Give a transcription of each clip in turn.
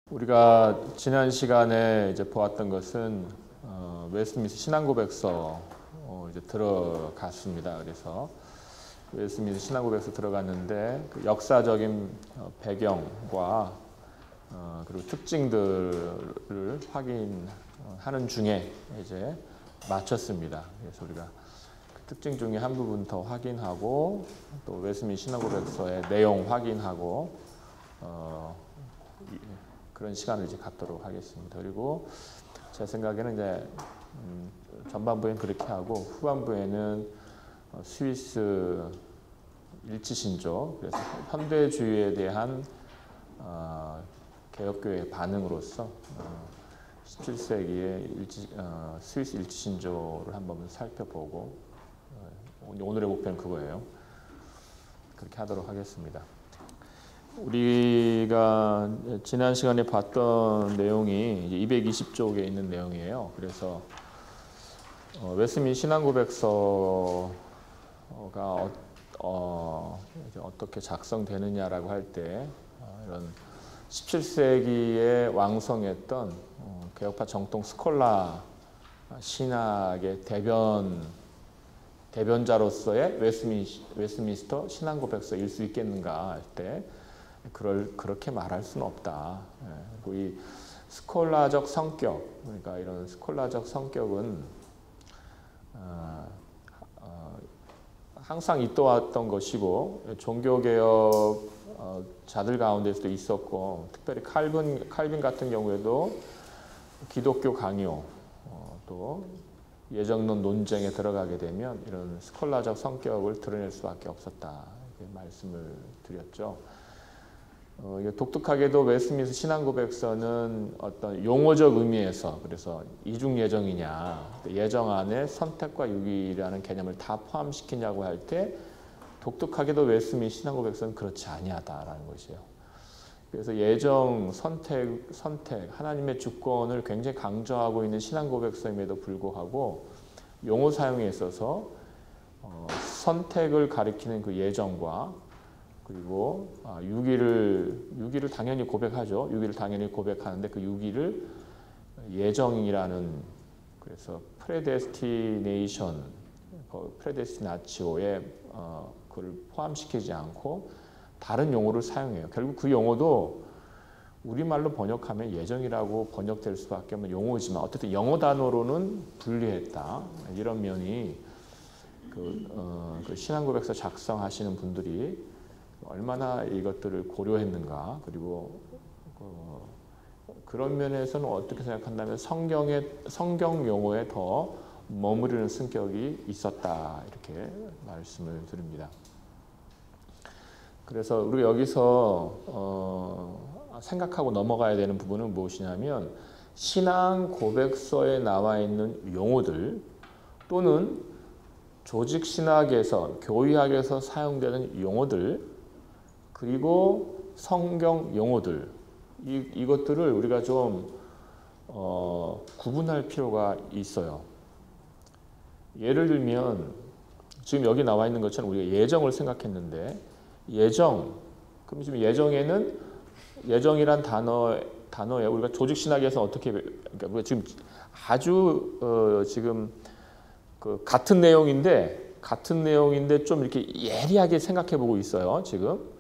우리가 지난 시간에 이제 보았던 것은 웨스트민스터 신앙고백서 이제 들어갔습니다. 그래서 웨스트민스터 신앙고백서 들어갔는데 그 역사적인 배경과 그리고 특징들을 확인하는 중에 이제 마쳤습니다. 그래서 우리가 그 특징 중에 한 부분 더 확인하고 또 웨스트민스터 신앙고백서의 내용 확인하고 그런 시간을 이제 갖도록 하겠습니다. 그리고 제 생각에는 이제 전반부에는 그렇게 하고 후반부에는 스위스 일치신조, 그래서 현대주의에 대한 개혁교회의 반응으로서 17세기의 스위스 일치신조를 한번 살펴보고 오늘의 목표는 그거예요. 그렇게 하도록 하겠습니다. 우리가 지난 시간에 봤던 내용이 220쪽에 있는 내용이에요. 그래서 웨스트민스터 신앙고백서가 어떻게 작성되느냐라고 할 때 이런 17세기에 왕성했던 개혁파 정통 스콜라 신학의 대변자로서의 웨스트민스터 신앙고백서일 수 있겠는가 할 때 그렇게 말할 수는 없다. 그리고 이 스콜라적 성격, 그러니까 이런 스콜라적 성격은 항상 있어왔던 것이고 종교개혁 자들 가운데서도 있었고, 특별히 칼빈 같은 경우에도 기독교 강요 또 예정론 논쟁에 들어가게 되면 이런 스콜라적 성격을 드러낼 수밖에 없었다, 이렇게 말씀을 드렸죠. 독특하게도 웨스트민스터 신앙고백서는 어떤 용어적 의미에서, 그래서 이중 예정이냐, 예정 안에 선택과 유기라는 개념을 다 포함시키냐고 할 때 독특하게도 웨스트민스터 신앙고백서는 그렇지 아니하다라는 것이에요. 그래서 예정, 선택, 하나님의 주권을 굉장히 강조하고 있는 신앙고백서임에도 불구하고 용어 사용에 있어서 선택을 가리키는 그 예정과 그리고 유기를 당연히 고백하죠. 유기를 당연히 고백하는데 그 유기를 예정이라는, 그래서 프레데스티네이션, 프레데스티나치오에 그걸 포함시키지 않고 다른 용어를 사용해요. 결국 그 용어도 우리말로 번역하면 예정이라고 번역될 수밖에 없는 용어지만 어쨌든 영어 단어로는 분리했다, 이런 면이 그 신앙고백서 작성하시는 분들이 얼마나 이것들을 고려했는가, 그리고 그런 면에서는 어떻게 생각한다면 성경 용어에 더 머무르는 성격이 있었다, 이렇게 말씀을 드립니다. 그래서 우리가 여기서 생각하고 넘어가야 되는 부분은 무엇이냐면, 신앙 고백서에 나와 있는 용어들 또는 조직신학에서, 교의학에서 사용되는 용어들, 그리고 성경 용어들, 이것들을 우리가 좀 구분할 필요가 있어요. 예를 들면 지금 여기 나와 있는 것처럼 우리가 예정을 생각했는데, 그럼 지금 예정이란 단어에 우리가 조직신학에서 어떻게, 그러니까 우리가 지금 아주 지금 그 같은 내용인데 좀 이렇게 예리하게 생각해 보고 있어요, 지금.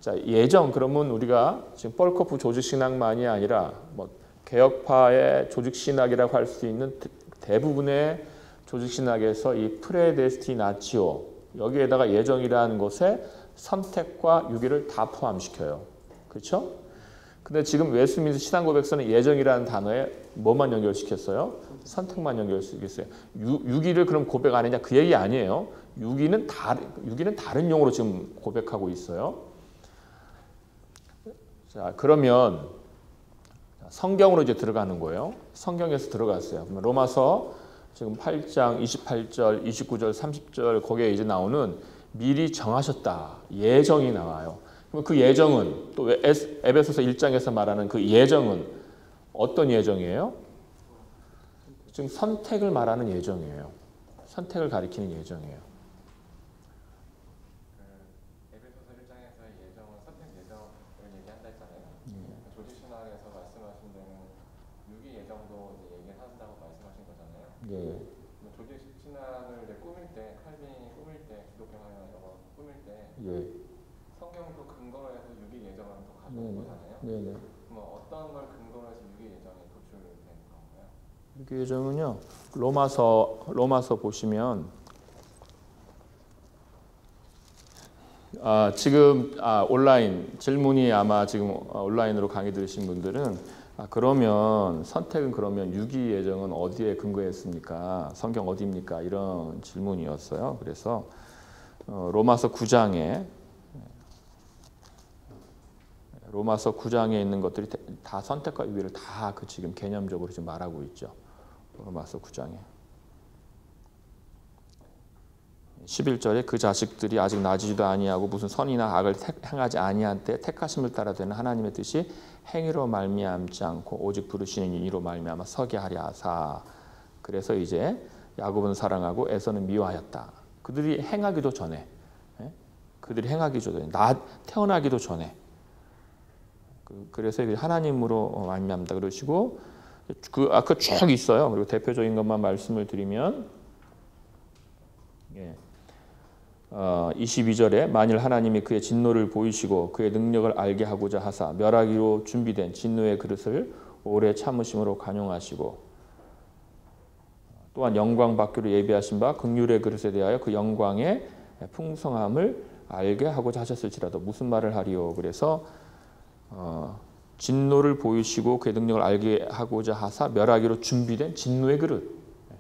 자, 예정, 그러면 우리가 지금 뻘커프 조직신학만이 아니라 뭐 개혁파의 조직신학이라고 할 수 있는 대부분의 조직신학에서 이 프레데스티나치오, 여기에다가 예정이라는 것에 선택과 유기를 다 포함시켜요. 그렇죠? 근데 지금 웨스트민스터 신앙고백서는 예정이라는 단어에 뭐만 연결시켰어요? 선택만 연결시켰어요. 유기를 그럼 고백 안 했냐? 그 얘기 아니에요. 유기는 다른 용어로 지금 고백하고 있어요. 자, 그러면 성경으로 이제 들어가는 거예요. 성경에서 들어갔어요. 로마서 지금 8장 28절, 29절, 30절 거기에 이제 나오는 미리 정하셨다, 예정이 나와요. 그럼 그 예정은 또 에베소서 1장에서 말하는 그 예정은 어떤 예정이에요? 지금 선택을 말하는 예정이에요. 선택을 가리키는 예정이에요. 에베소서 1장에서의 예정은 선택 예정을 얘기한다 했잖아요. 조직신학에서 말씀하신 데는 유기 예정도 이제 얘기를 한다고 말씀하신 거잖아요. 예. 조직 신앙을 이제 꾸밀 때, 칼빈이 꾸밀 때, 기독교나 이런 거 꾸밀 때 예. 성경도 근거로 해서 유기 예정을 또 가져온 거잖아요. 네네. 그럼 어떤 걸 근거로 해서 유기 예정이 도출된 건가요? 유기 예정은요. 로마서 보시면 지금 온라인 질문이 아마 지금 온라인으로 강의 들으신 분들은 그러면 선택은 그러면 유기 예정은 어디에 근거했습니까? 성경 어디입니까? 이런 질문이었어요. 그래서 로마서 9장에 있는 것들이 다 선택과 유기를 다 그 지금 개념적으로 지금 말하고 있죠. 로마서 9장에 11절에 그 자식들이 아직 나지지도 아니하고 무슨 선이나 악을 행하지 아니한 때 택하심을 따라 되는 하나님의 뜻이 행위로 말미암지 않고 오직 부르시는 이로 말미암아 서게 하려 하사. 그래서 이제 야곱은 사랑하고 에서는 미워하였다. 그들이 행하기도 전에, 태어나기도 전에. 그래서 하나님으로 말미암다 그러시고 그 쭉 있어요. 그리고 대표적인 것만 말씀을 드리면 22절에 만일 하나님이 그의 진노를 보이시고 그의 능력을 알게 하고자 하사 멸하기로 준비된 진노의 그릇을 오래 참으심으로 간용하시고 또한 영광 받기로 예비하신 바 긍휼의 그릇에 대하여 그 영광의 풍성함을 알게 하고자 하셨을지라도. 무슨 말을 하리요? 그래서 진노를 보이시고 그의 능력을 알게 하고자 하사 멸하기로 준비된 진노의 그릇.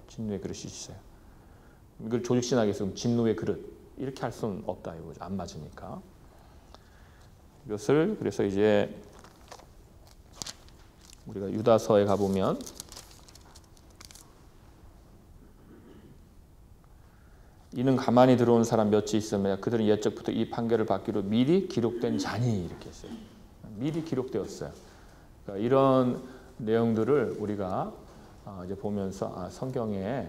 진노의 그릇이 있어요. 이걸 조직신학에서 진노의 그릇 이렇게 할 수는 없다. 이거 안 맞으니까. 이것을 그래서 이제 우리가 유다서에 가보면 이는 가만히 들어온 사람 몇이 있으며 그들은 옛적부터 이 판결을 받기로 미리 기록된 자니 이렇게 했어요. 미리 기록되었어요. 그러니까 이런 내용들을 우리가 이제 보면서 성경에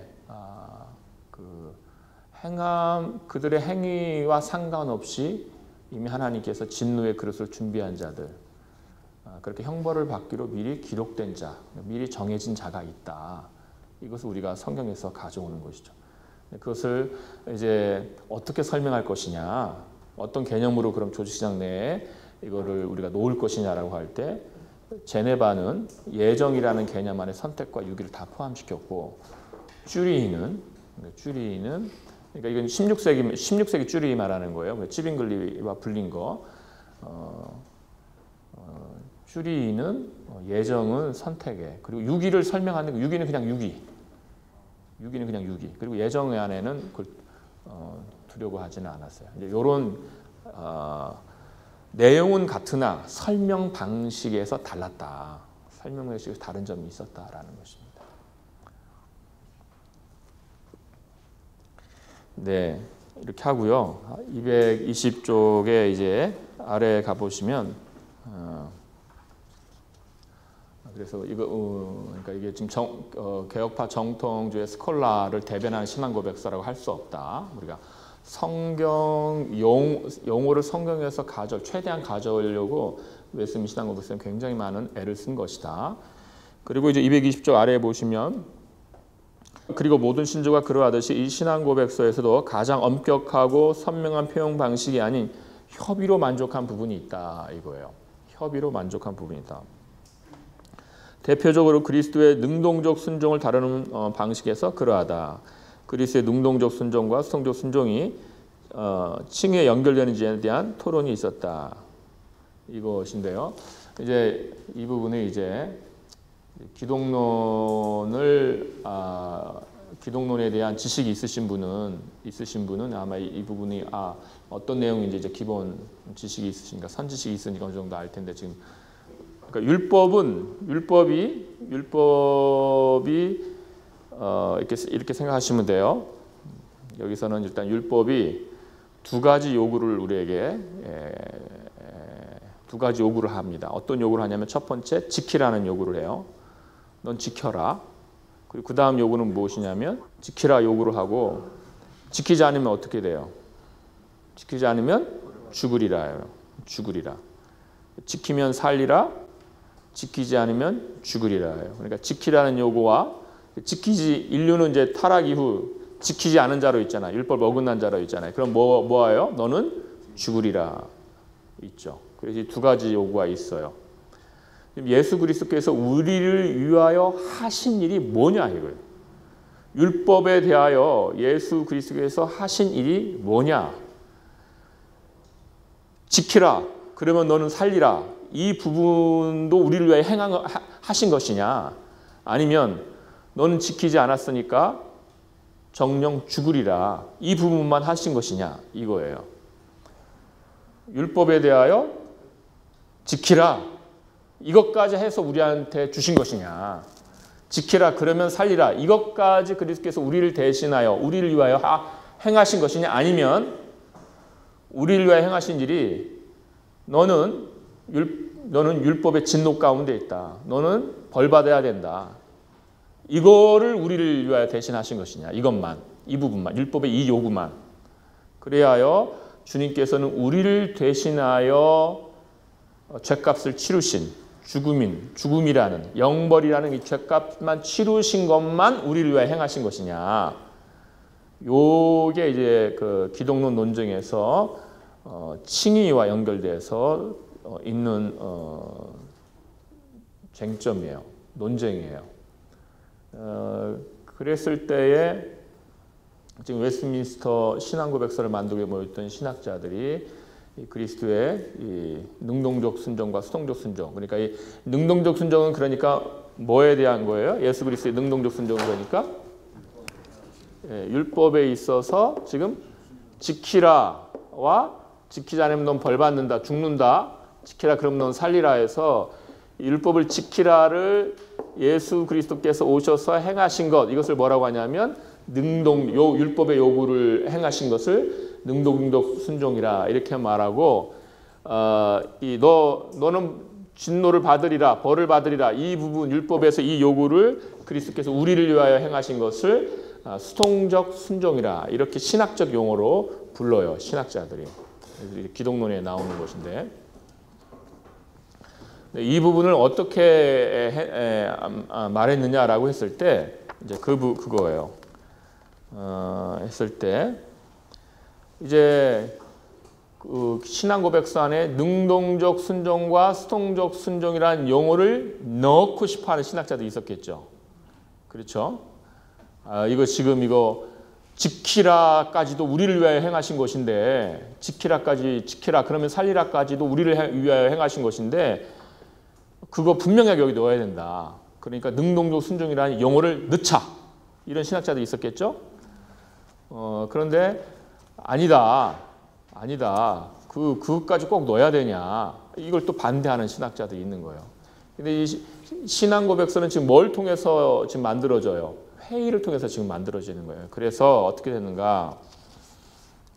그들의 행위와 상관없이 이미 하나님께서 진노의 그릇을 준비한 자들, 그렇게 형벌을 받기로 미리 기록된 자, 미리 정해진 자가 있다. 이것을 우리가 성경에서 가져오는 것이죠. 그것을 이제 어떻게 설명할 것이냐, 어떤 개념으로 그럼 조직시장 내에 이거를 우리가 놓을 것이냐라고 할 때 제네바는 예정이라는 개념 안에 선택과 유기를 다 포함시켰고 쭈리히는 그러니까 이건 16세기 쭈리히 말하는 거예요. 찌빙글리와 불린 거. 쭈리히는 예정은 선택에, 그리고 유기를 설명하는 거. 유기는 그냥 유기. 그리고 예정의 안에는 그걸 두려고 하지는 않았어요. 이제 이런 내용은 같으나 설명 방식에서 달랐다. 설명 방식에서 다른 점이 있었다라는 것입니다. 네, 이렇게 하고요. 220쪽에 이제 아래 가 보시면 그래서 이거 그러니까 이게 지금 개혁파 정통주의 스콜라를 대변하는 신앙고백서라고 할 수 없다. 우리가 성경 용어를 성경에서 최대한 가져오려고 웨스민 신앙고백서는 굉장히 많은 애를 쓴 것이다. 그리고 이제 220쪽 아래에 보시면 그리고 모든 신조가 그러하듯이 이 신앙고백서에서도 가장 엄격하고 선명한 표현 방식이 아닌 협의로 만족한 부분이 있다 이거예요. 협의로 만족한 부분이 있다. 대표적으로 그리스도의 능동적 순종을 다루는 방식에서 그러하다. 그리스도의 능동적 순종과 수동적 순종이 층에 연결되는지에 대한 토론이 있었다. 이것인데요. 이제 이 부분에 이제 기독론에 대한 지식이 있으신 분은 아마 이 부분이 어떤 내용인지 이제 기본 지식이 있으신가, 선지식이 있으니까 어느 정도 알 텐데 지금 그러니까 율법이 이렇게 생각하시면 돼요. 여기서는 일단 율법이 두 가지 요구를 우리에게 두 가지 요구를 합니다. 어떤 요구를 하냐면 첫 번째 지키라는 요구를 해요. 넌 지켜라. 그리고 그 다음 요구는 무엇이냐면 지키라 요구를 하고 지키지 않으면 어떻게 돼요? 지키지 않으면 죽으리라요. 죽으리라. 지키면 살리라. 지키지 않으면 죽으리라요. 그러니까 지키라는 요구와 인류는 이제 타락 이후 지키지 않은 자로 있잖아요. 율법 어긋난 자로 있잖아요. 그럼 뭐예요? 너는 죽으리라 있죠. 그래서 이 두 가지 요구가 있어요. 예수 그리스도께서 우리를 위하여 하신 일이 뭐냐 이거예요. 율법에 대하여 예수 그리스도께서 하신 일이 뭐냐? 지키라. 그러면 너는 살리라. 이 부분도 우리를 위하여 하신 것이냐? 아니면 너는 지키지 않았으니까 정령 죽으리라. 이 부분만 하신 것이냐? 이거예요. 율법에 대하여 지키라. 이것까지 해서 우리한테 주신 것이냐? 지키라 그러면 살리라. 이것까지 그리스도께서 우리를 대신하여 우리를 위하여 행하신 것이냐? 아니면 우리를 위하여 행하신 일이 너는 율법의 진노 가운데 있다. 너는 벌받아야 된다. 이거를 우리를 위하여 대신하신 것이냐? 이것만, 이 부분만, 율법의 이 요구만. 그래야여 주님께서는 우리를 대신하여 죄값을 치르신 죽음이라는 영벌이라는 이 죄값만 치르신 것만 우리를 위하여 행하신 것이냐? 요게 이제 그 기독론 논쟁에서 칭의와 연결돼서 있는 쟁점이에요. 논쟁이에요. 그랬을 때에 지금 웨스트민스터 신앙고백서를 만들게 모였던 신학자들이 이 그리스도의 이 능동적 순종과 수동적 순종. 그러니까 이 능동적 순종은 그러니까 뭐에 대한 거예요? 예수 그리스도의 능동적 순종은 그러니까 율법에 있어서 지금 지키라와 지키지 않으면 넌 벌 받는다, 죽는다. 지키라 그럼 넌 살리라 해서 율법을 지키라를 예수 그리스도께서 오셔서 행하신 것, 이것을 뭐라고 하냐면 율법의 요구를 행하신 것을 능동적 순종이라 이렇게 말하고, 너는 진노를 받으리라, 벌을 받으리라, 이 부분 율법에서 이 요구를 그리스도께서 우리를 위하여 행하신 것을 수동적 순종이라 이렇게 신학적 용어로 불러요. 신학자들이. 기독론에 나오는 것인데, 이 부분을 어떻게 말했느냐라고 했을 때 이제 그거예요. 했을 때 이제 그 신앙고백서 안에 능동적 순종과 수동적 순종이라는 용어를 넣고 싶어하는 신학자들이 있었겠죠. 그렇죠? 이거 지금 지키라까지도 우리를 위하여 행하신 것인데, 지키라 그러면 살리라까지도 우리를 위하여 행하신 것인데, 그거 분명하게 여기 넣어야 된다. 그러니까 능동적 순종이라는 용어를 넣자. 이런 신학자들이 있었겠죠. 그런데 아니다. 그것까지 꼭 넣어야 되냐. 이걸 또 반대하는 신학자들이 있는 거예요. 근데 이 신앙고백서는 지금 뭘 통해서 지금 만들어져요? 회의를 통해서 지금 만들어지는 거예요. 그래서 어떻게 되는가?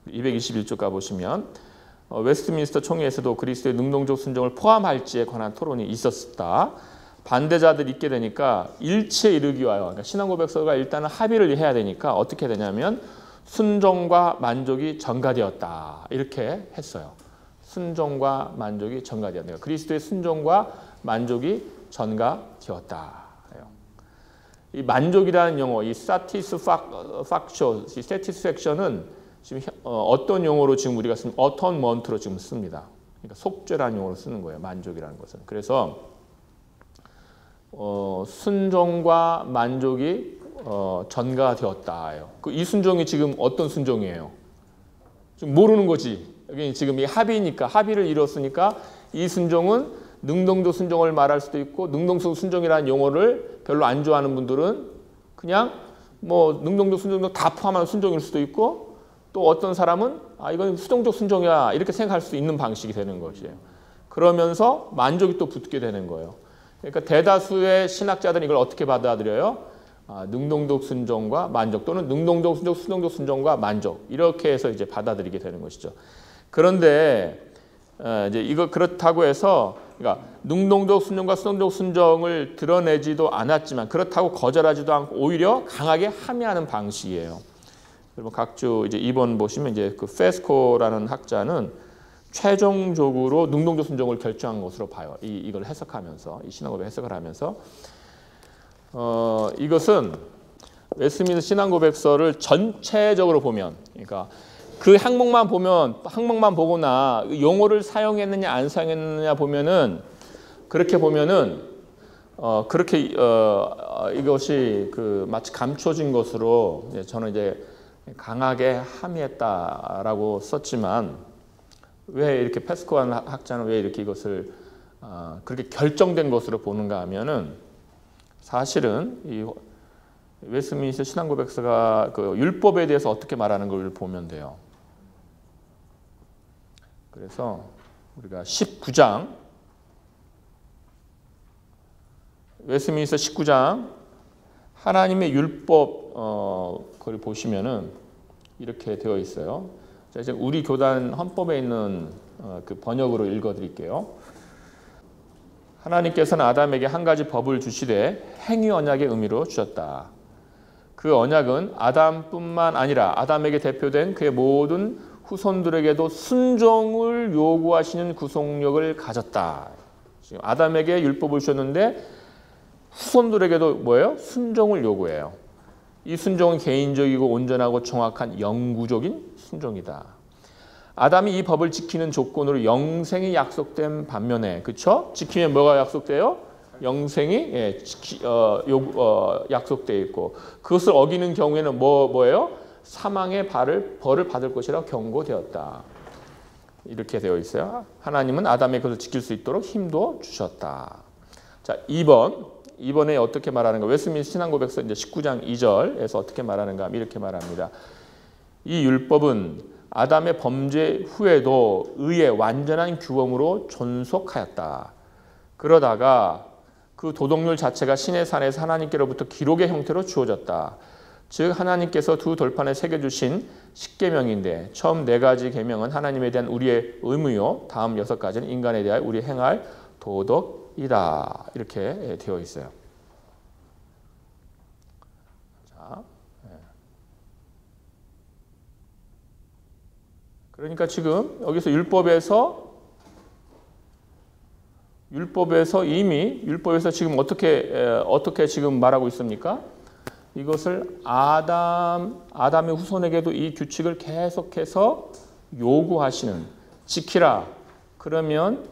221쪽 가보시면 웨스트민스터 총회에서도 그리스도의 능동적 순종을 포함할지에 관한 토론이 있었다. 반대자들이 있게 되니까 일치에 이르기 위하여, 그러니까 신앙고백서가 일단은 합의를 해야 되니까 어떻게 되냐면 순종과 만족이 전가되었다. 이렇게 했어요. 순종과 만족이 전가되었다. 그리스도의 순종과 만족이 전가되었다. 이 만족이라는 용어, 이 satisfaction은 지금 어떤 용어로 지금 우리가 쓰면 atonement로 지금 씁니다. 그러니까 속죄라는 용어로 쓰는 거예요. 만족이라는 것은. 그래서 순종과 만족이 전가되었다. 이 순종이 지금 어떤 순종이에요? 지금 모르는 거지. 여기 지금 이 합의니까, 합의를 이뤘으니까 이 순종은 능동적 순종을 말할 수도 있고, 능동적 순종이라는 용어를 별로 안 좋아하는 분들은 그냥 능동적 순종도 다 포함한 순종일 수도 있고, 또 어떤 사람은 이건 수동적 순종이야 이렇게 생각할 수 있는 방식이 되는 것이에요. 그러면서 만족이 또 붙게 되는 거예요. 그러니까 대다수의 신학자들은 이걸 어떻게 받아들여요? 능동적 순종과 만족, 또는 능동적 순종, 수동적 순종과 만족, 이렇게 해서 이제 받아들이게 되는 것이죠. 그런데 이제 이거 그렇다고 해서, 그러니까 능동적 순종과 수동적 순종을 드러내지도 않았지만 그렇다고 거절하지도 않고 오히려 강하게 함의하는 방식이에요. 그리고 각주 이제 2번 보시면 이제 그 페스코라는 학자는 최종적으로 능동적 순종을 결정한 것으로 봐요. 이걸 해석하면서 이 신앙고백 해석을 하면서 이것은 웨스트민스터 신앙고백서를 전체적으로 보면, 그러니까 그 항목만 보거나 용어를 사용했느냐 안 사용했느냐 보면은 그렇게 보면은 이것이 마치 감춰진 것으로 저는 이제 강하게 함의했다라고 썼지만, 왜 이렇게 패스코안 학자는 왜 이렇게 이것을 그렇게 결정된 것으로 보는가 하면은, 사실은 이 웨스트민스터 신앙고백서가 그 율법에 대해서 어떻게 말하는 걸 보면 돼요. 그래서 우리가 19장, 웨스트민스터 19장 하나님의 율법 그걸 보시면은 이렇게 되어 있어요. 자, 이제 우리 교단 헌법에 있는 그 번역으로 읽어드릴게요. 하나님께서는 아담에게 한 가지 법을 주시되 행위 언약의 의미로 주셨다. 그 언약은 아담뿐만 아니라 아담에게 대표된 그의 모든 후손들에게도 순종을 요구하시는 구속력을 가졌다. 지금 아담에게 율법을 주셨는데 후손들에게도 뭐예요? 순종을 요구해요. 이 순종은 개인적이고 온전하고 정확한 영구적인 순종이다. 아담이 이 법을 지키는 조건으로 영생이 약속된 반면에, 그렇죠? 지키면 뭐가 약속돼요? 영생이 약속되어 있고, 그것을 어기는 경우에는 뭐예요? 사망의 벌을 받을 것이라 경고되었다. 이렇게 되어 있어요. 하나님은 아담의 것을 지킬 수 있도록 힘도 주셨다. 자, 2번에 어떻게 말하는가? 웨스트민스터 신앙고백서 이제 19장 2절에서 어떻게 말하는가 하면 이렇게 말합니다. 이 율법은 아담의 범죄 후에도 의의 완전한 규범으로 존속하였다. 그러다가 그 도덕률 자체가 신의 산에서 하나님께로부터 기록의 형태로 주어졌다. 즉 하나님께서 두 돌판에 새겨주신 10계명인데 처음 4가지 계명은 하나님에 대한 우리의 의무요, 다음 6가지는 인간에 대하여 우리 행할 도덕이다. 이렇게 되어 있어요. 자, 그러니까 지금 여기서 율법에서 지금 어떻게 지금 말하고 있습니까? 이것을 아담의 후손에게도 이 규칙을 계속해서 요구하시는, 지키라, 그러면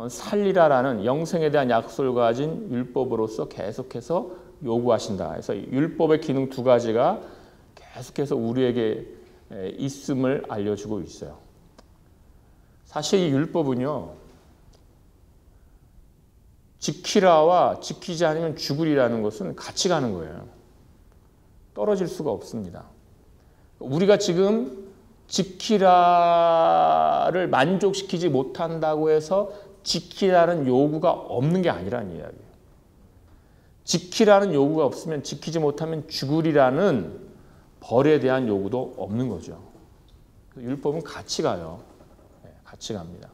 살리라라는 영생에 대한 약속을 가진 율법으로서 계속해서 요구하신다. 그래서 율법의 기능 2가지가 계속해서 우리에게 있음을 알려주고 있어요. 사실 이 율법은요, 지키라와 지키지 않으면 죽으리라는 것은 같이 가는 거예요. 떨어질 수가 없습니다. 우리가 지금 지키라를 만족시키지 못한다고 해서 지키라는 요구가 없는 게 아니라는 이야기예요. 지키라는 요구가 없으면 지키지 못하면 죽으리라는 벌에 대한 요구도 없는 거죠. 율법은 같이 가요. 같이 갑니다.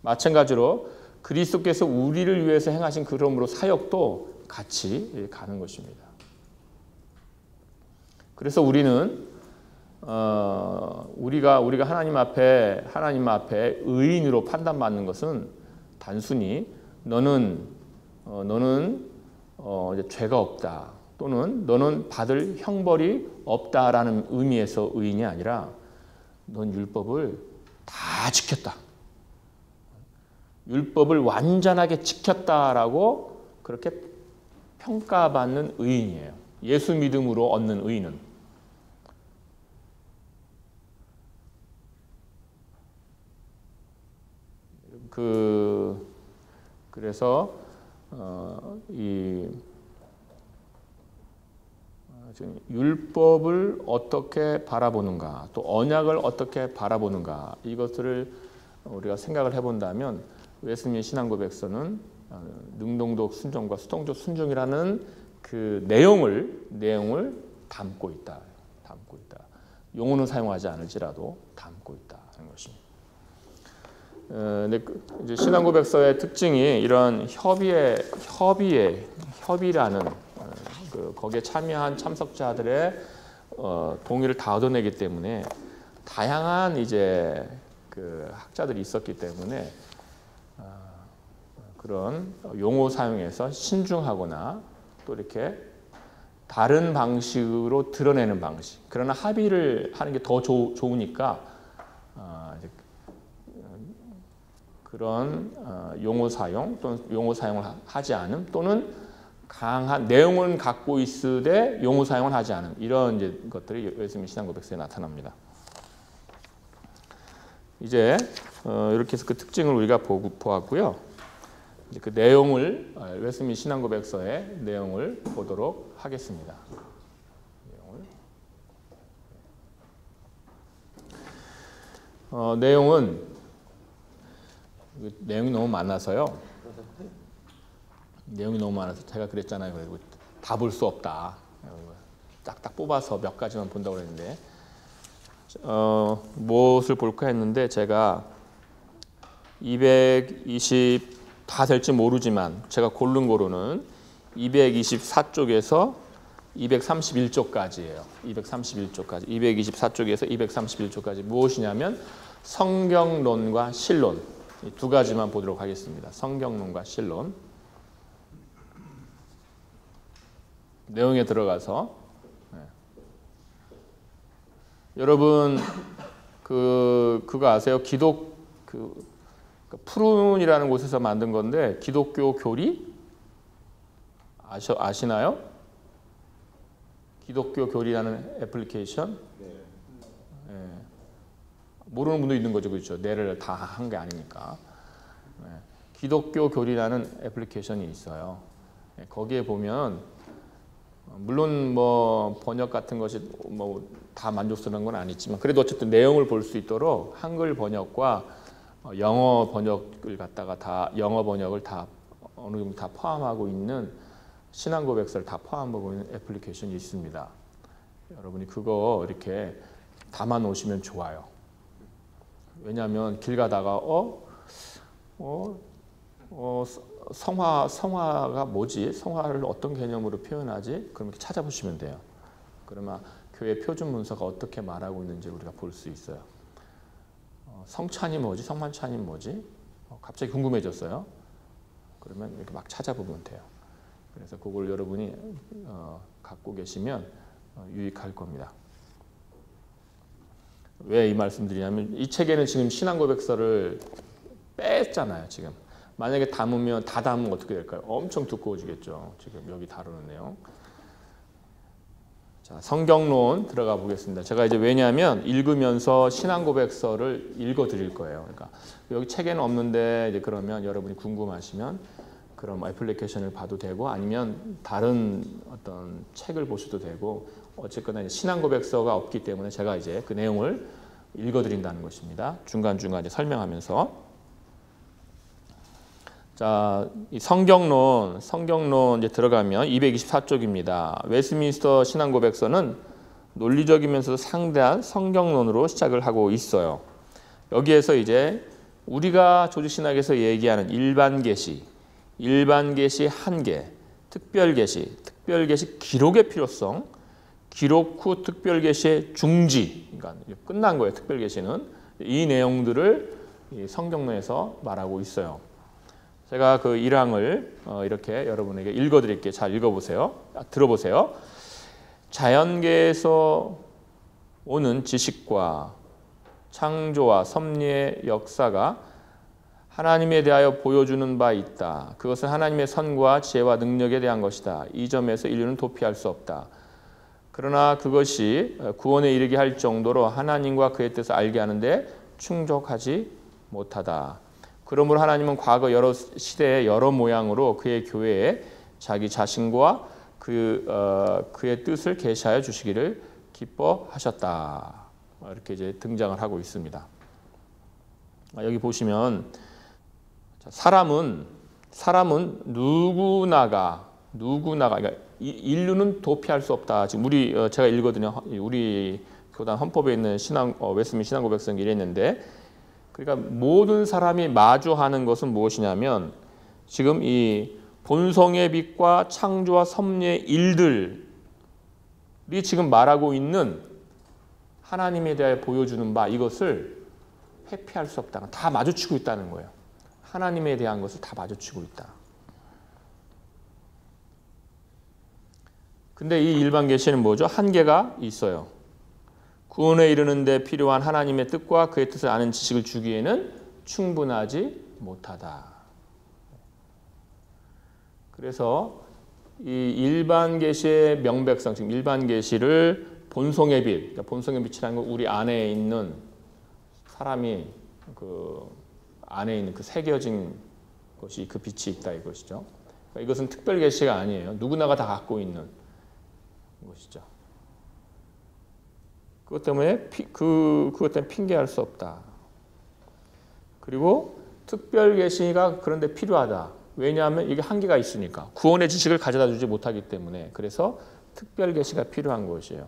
마찬가지로 그리스도께서 우리를 위해서 행하신 그러므로 사역도 같이 가는 것입니다. 그래서 우리는 우리가 하나님 앞에 의인으로 판단받는 것은 단순히 너는 이제 죄가 없다, 또는 너는 받을 형벌이 없다라는 의미에서 의인이 아니라 넌 율법을 다 지켰다, 율법을 완전하게 지켰다라고 그렇게 평가받는 의인이에요. 예수 믿음으로 얻는 의인은. 그래서 지금 율법을 어떻게 바라보는가, 또 언약을 어떻게 바라보는가, 이것들을 우리가 생각을 해본다면 웨스트민스터 신앙고백서는 능동적 순종과 수동적 순종이라는 그 내용을 담고 있다. 용어는 사용하지 않을지라도 담고 있다는 것입니다. 근데 이제 신앙고백서의 특징이 이런 협의라는 거기에 참여한 참석자들의 동의를 다 얻어내기 때문에 다양한 이제 그 학자들이 있었기 때문에 그런 용어 사용에서 신중하거나 또 이렇게 다른 방식으로 드러내는 방식. 그러나 합의를 하는 게 더 좋으니까 그런 용어 사용 또는 용어 사용을 하지 않음 또는 강한 내용은 갖고 있으되 용어 사용을 하지 않음 이런 이제 것들이 웨스민스터 신앙 고백서에 나타납니다. 이제 이렇게 해서 그 특징을 우리가 보았고요. 이제 그 내용을 웨스민스터 신앙 고백서의 내용을 보도록 하겠습니다. 내용이 너무 많아서요. 내용이 너무 많아서 제가 그랬잖아요. 그리고 다 볼 수 없다. 딱딱 뽑아서 몇 가지만 본다고 그랬는데 무엇을 볼까 했는데 제가 220 다 될지 모르지만 제가 고른 거로는 224쪽에서 231쪽까지예요. 231쪽까지. 224쪽에서 231쪽까지 무엇이냐면 성경론과 신론 이 두 가지만 보도록 하겠습니다. 성경론과 신론. 내용에 들어가서 여러분 그거 아세요? 푸른이라는 곳에서 만든 건데 기독교 교리 아시나요? 기독교 교리라는 애플리케이션? 네. 모르는 분도 있는 거죠, 그렇죠? 내를 다 한 게 아니니까. 네. 기독교 교리라는 애플리케이션이 있어요. 네. 거기에 보면 물론 뭐 번역 같은 것이 뭐 다 만족스러운 건 아니지만 그래도 어쨌든 내용을 볼 수 있도록 한글 번역과 영어 번역을 갖다가 다 영어 번역을 다 어느 정도 다 포함하고 있는 신앙 고백서를 다 포함하고 있는 애플리케이션이 있습니다. 여러분이 그거 이렇게 담아 놓으시면 좋아요. 왜냐하면 길 가다가 성화가 뭐지? 성화를 어떤 개념으로 표현하지? 그럼 이렇게 찾아보시면 돼요. 그러면 교회 표준 문서가 어떻게 말하고 있는지 우리가 볼 수 있어요. 성찬이 뭐지? 성만찬이 뭐지? 갑자기 궁금해졌어요. 그러면 이렇게 막 찾아보면 돼요. 그래서 그걸 여러분이 갖고 계시면 유익할 겁니다. 왜 이 말씀 드리냐면 이 책에는 지금 신앙 고백서를 뺐잖아요. 지금. 만약에 다 담으면 어떻게 될까요? 엄청 두꺼워지겠죠. 지금 여기 다루는 내용. 자, 성경론 들어가 보겠습니다. 제가 이제 왜냐하면 읽으면서 신앙 고백서를 읽어 드릴 거예요. 그러니까 여기 책에는 없는데 이제 그러면 여러분이 궁금하시면 그런 애플리케이션을 봐도 되고 아니면 다른 어떤 책을 보셔도 되고 어쨌거나 이제 신앙 고백서가 없기 때문에 제가 이제 그 내용을 읽어 드린다는 것입니다. 중간중간 이제 설명하면서. 자, 이 성경론 이제 들어가면 224쪽입니다. 웨스민스터 신앙 고백서는 논리적이면서도 상대한 성경론으로 시작을 하고 있어요. 여기에서 이제 우리가 조직신학에서 얘기하는 일반 계시 한계, 특별 계시 기록의 필요성, 기록 후 특별 계시의 중지, 그러니까 끝난 거예요. 특별 계시는 이 내용들을 성경론에서 말하고 있어요. 제가 그 1항을 이렇게 여러분에게 읽어드릴게요. 잘 읽어보세요. 들어보세요. 자연계에서 오는 지식과 창조와 섭리의 역사가 하나님에 대하여 보여주는 바 있다. 그것은 하나님의 선과 지혜와 능력에 대한 것이다. 이 점에서 인류는 도피할 수 없다. 그러나 그것이 구원에 이르게 할 정도로 하나님과 그의 뜻을 알게 하는데 충족하지 못하다. 그러므로 하나님은 과거 여러 시대의 여러 모양으로 그의 교회에 자기 자신과 그의 뜻을 계시하여 주시기를 기뻐하셨다. 이렇게 이제 등장을 하고 있습니다. 여기 보시면 사람은 누구나가 그러니까 인류는 도피할 수 없다. 지금 제가 읽거든요. 우리 교단 헌법에 있는 웨스민스터 신앙 고백서는 이랬는데. 그러니까 모든 사람이 마주하는 것은 무엇이냐면 지금 이 본성의 빛과 창조와 섭리의 일들이 지금 말하고 있는 하나님에 대해 보여주는 바 이것을 회피할 수 없다. 다 마주치고 있다는 거예요. 하나님에 대한 것을 다 마주치고 있다. 근데 이 일반 계시는 뭐죠? 한계가 있어요. 구원에 이르는 데 필요한 하나님의 뜻과 그의 뜻을 아는 지식을 주기에는 충분하지 못하다. 그래서 이 일반 계시의 명백성, 지금 일반 계시를 본성의 빛, 그러니까 본성의 빛이라는 건 우리 안에 있는 사람이 그 안에 있는 그 새겨진 것이 그 빛이 있다 이것이죠. 그러니까 이것은 특별 계시가 아니에요. 누구나가 다 갖고 있는 것이죠. 그것 때문에 그것 때문에 핑계할 수 없다. 그리고 특별 계시가 그런데 필요하다. 왜냐하면 이게 한계가 있으니까 구원의 지식을 가져다 주지 못하기 때문에 그래서 특별 계시가 필요한 것이에요.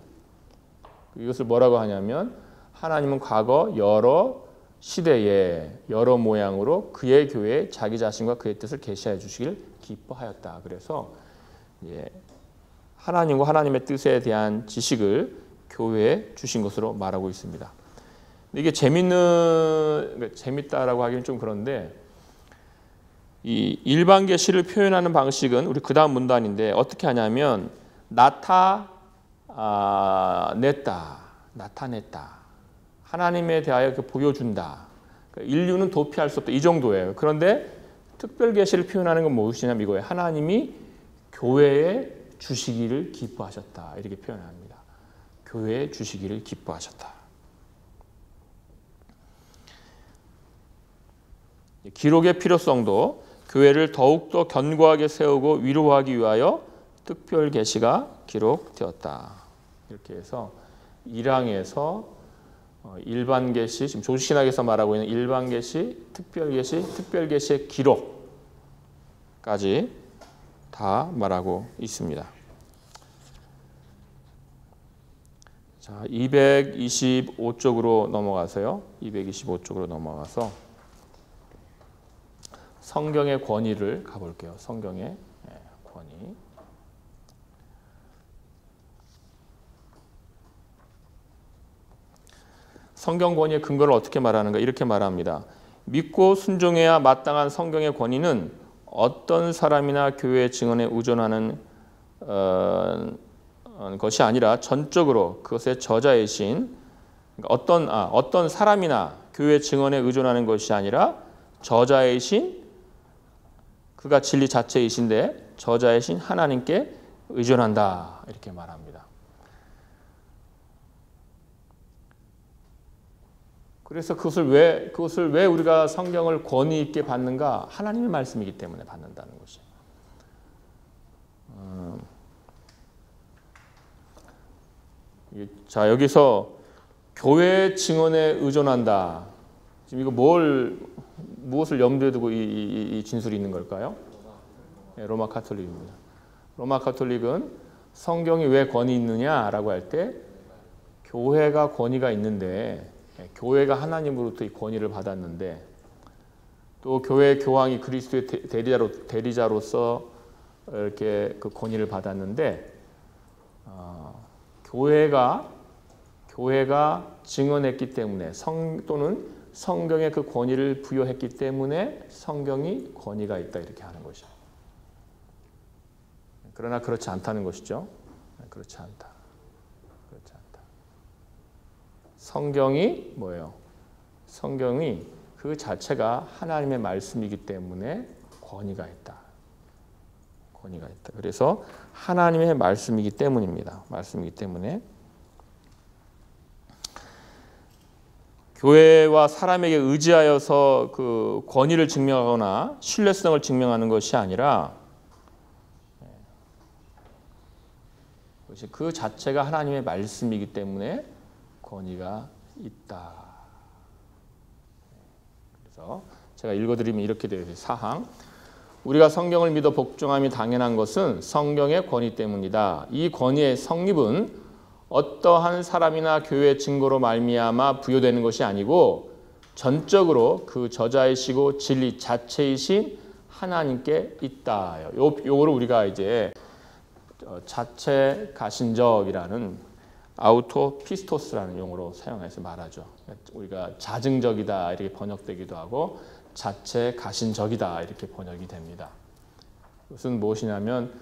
이것을 뭐라고 하냐면 하나님은 과거 여러 시대에 여러 모양으로 그의 교회에 자기 자신과 그의 뜻을 계시해 주시길 기뻐하였다. 그래서 하나님과 하나님의 뜻에 대한 지식을 교회에 주신 것으로 말하고 있습니다. 이게 재밌다라고 하기는 좀 그런데 이 일반 계시를 표현하는 방식은 우리 그 다음 문단인데 어떻게 하냐면 나타냈다. 하나님에 대하여 보여준다. 그러니까 인류는 도피할 수 없다. 이 정도예요. 그런데 특별 계시를 표현하는 건 무엇이냐면 이거예요. 하나님이 교회에 주시기를 기뻐하셨다. 이렇게 표현합니다. 교회에 주시기를 기뻐하셨다. 기록의 필요성도 교회를 더욱더 견고하게 세우고 위로하기 위하여 특별 계시가 기록되었다. 이렇게 해서 1항에서 일반 계시, 지금 조직신학에서 말하고 있는 일반 계시, 특별 계시, 특별 계시의 기록까지 다 말하고 있습니다. 자, 225쪽으로 넘어가세요. 225쪽으로 넘어가서 성경의 권위를 가볼게요. 성경의 권위. 성경 권위의 근거를 어떻게 말하는가? 이렇게 말합니다. 믿고 순종해야 마땅한 성경의 권위는 어떤 사람이나 교회의 증언에 의존하는 것이 아니라 전적으로 그것의 저자이신 어떤 사람이나 교회의 증언에 의존하는 것이 아니라 저자이신 그가 진리 자체이신데 저자이신 하나님께 의존한다. 이렇게 말합니다. 그래서 그것을 왜 우리가 성경을 권위 있게 받는가? 하나님의 말씀이기 때문에 받는다는 것이에요. 자, 여기서 교회의 증언에 의존한다. 지금 이거 무엇을 염두에 두고 이 진술이 있는 걸까요? 네, 로마 카톨릭입니다. 로마 카톨릭은 성경이 왜 권위 있느냐라고 할 때 교회가 권위가 있는데 교회가 하나님으로부터 이 권위를 받았는데 또 교회 교황이 그리스도의 대리자로서 이렇게 그 권위를 받았는데 교회가 증언했기 때문에 또는 성경에 그 권위를 부여했기 때문에 성경이 권위가 있다 이렇게 하는 것이죠. 그러나 그렇지 않다는 것이죠. 그렇지 않다. 성경이 뭐예요? 성경이 그 자체가 하나님의 말씀이기 때문에 권위가 있다. 그래서 하나님의 말씀이기 때문입니다. 말씀이기 때문에 교회와 사람에게 의지하여서 그 권위를 증명하거나 신뢰성을 증명하는 것이 아니라 그 자체가 하나님의 말씀이기 때문에 권위가 있다. 그래서 제가 읽어드리면 이렇게 되어 있어요. 4항. 우리가 성경을 믿어 복종함이 당연한 것은 성경의 권위 때문이다. 이 권위의 성립은 어떠한 사람이나 교회의 증거로 말미암아 부여되는 것이 아니고 전적으로 그 저자이시고 진리 자체이신 하나님께 있다. 요거를 우리가 이제 자체 가신적이라는 아우토피스토스라는 용어로 사용해서 말하죠. 우리가 자증적이다 이렇게 번역되기도 하고 자체 가신적이다 이렇게 번역이 됩니다. 그것은 무엇이냐면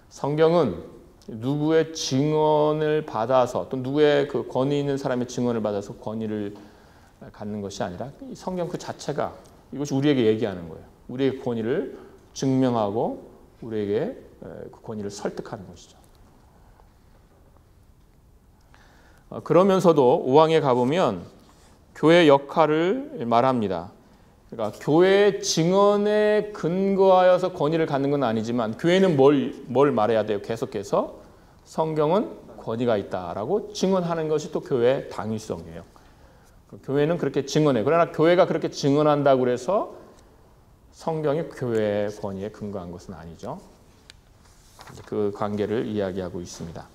성경은 누구의 증언을 받아서 또 누구의 그 권위 있는 사람의 증언을 받아서 권위를 갖는 것이 아니라 성경 그 자체가 이것이 우리에게 얘기하는 거예요. 우리의 권위를 증명하고 우리에게 그 권위를 설득하는 것이죠. 그러면서도 5항에 가보면 교회 역할을 말합니다. 그러니까 교회의 증언에 근거하여서 권위를 갖는 건 아니지만 교회는 뭘 말해야 돼요? 계속해서 성경은 권위가 있다라고 증언하는 것이 또 교회의 당위성이에요. 교회는 그렇게 증언해. 그러나 교회가 그렇게 증언한다고 해서 성경이 교회의 권위에 근거한 것은 아니죠. 그 관계를 이야기하고 있습니다.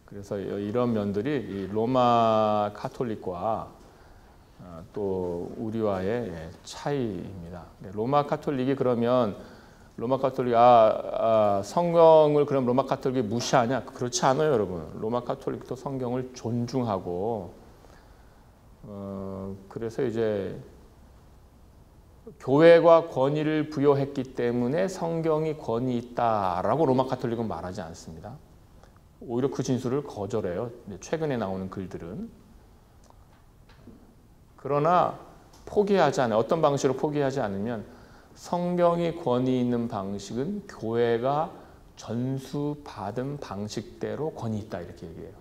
그래서 이런 면들이 로마 카톨릭과 또 우리와의 차이입니다. 로마 카톨릭이 그러면 로마 카톨릭 성경을 그럼 로마 카톨릭이 무시하냐? 그렇지 않아요, 여러분. 로마 카톨릭도 성경을 존중하고 그래서 이제 교회가 권위를 부여했기 때문에 성경이 권위 있다라고 로마 카톨릭은 말하지 않습니다. 오히려 그 진술을 거절해요. 최근에 나오는 글들은. 그러나 포기하지 않아요. 어떤 방식으로 포기하지 않으면 성경이 권위 있는 방식은 교회가 전수받은 방식대로 권위 있다 이렇게 얘기해요.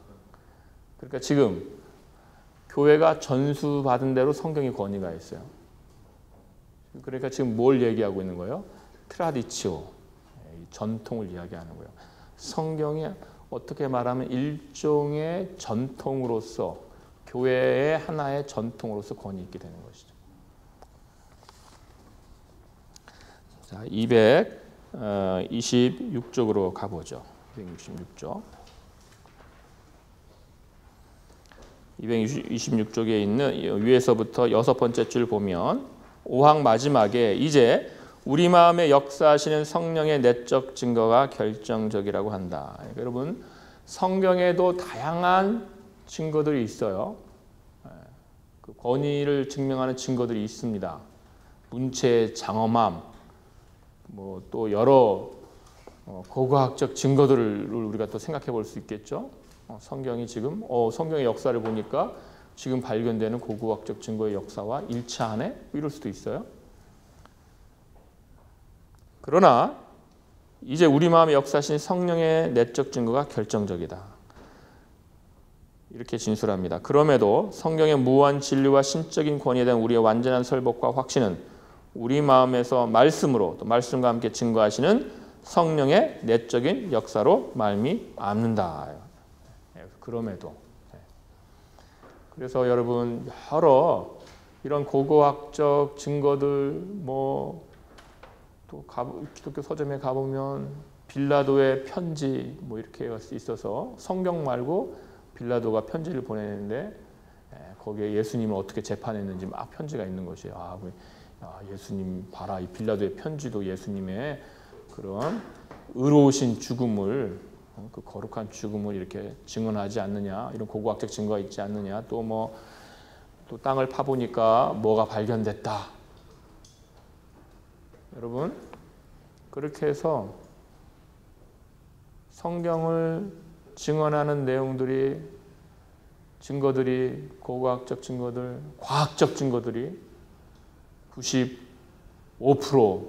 그러니까 지금 교회가 전수받은 대로 성경이 권위가 있어요. 그러니까 지금 뭘 얘기하고 있는 거예요? 트라디치오, 전통을 이야기하는 거예요. 성경이 어떻게 말하면 일종의 전통으로서 교회의 하나의 전통으로서 권위 있게 되는 것이죠. 자, 226쪽으로 가보죠. 226쪽. 226쪽에 있는 위에서부터 6번째 줄 보면 5항 마지막에 이제 우리 마음에 역사하시는 성령의 내적 증거가 결정적이라고 한다. 여러분 성경에도 다양한 증거들이 있어요. 그 권위를 증명하는 증거들이 있습니다. 문체의 장엄함, 뭐 또 여러 고고학적 증거들을 우리가 또 생각해 볼 수 있겠죠. 성경이 지금 성경의 역사를 보니까 지금 발견되는 고고학적 증거의 역사와 일치하네? 이럴 수도 있어요. 그러나 이제 우리 마음에 역사하신 성령의 내적 증거가 결정적이다. 이렇게 진술합니다. 그럼에도 성경의 무한 진리와 신적인 권위에 대한 우리의 완전한 설법과 확신은 우리 마음에서 말씀으로 또 말씀과 함께 증거하시는 성령의 내적인 역사로 말미암는다. 그럼에도. 그래서 여러분 여러 이런 고고학적 증거들 또 기독교 서점에 가보면 빌라도의 편지 이렇게 있어서 성경 말고 빌라도가 편지를 보내는데 거기에 예수님을 어떻게 재판했는지 막 편지가 있는 것이에요. 예수님 봐라, 이 빌라도의 편지도 예수님의 그런 의로우신 죽음을 그 거룩한 죽음을 이렇게 증언하지 않느냐, 이런 고고학적 증거가 있지 않느냐, 또 땅을 파보니까 뭐가 발견됐다. 여러분 그렇게 해서 성경을 증언하는 증거들이 고고학적 증거들, 과학적 증거들이 95%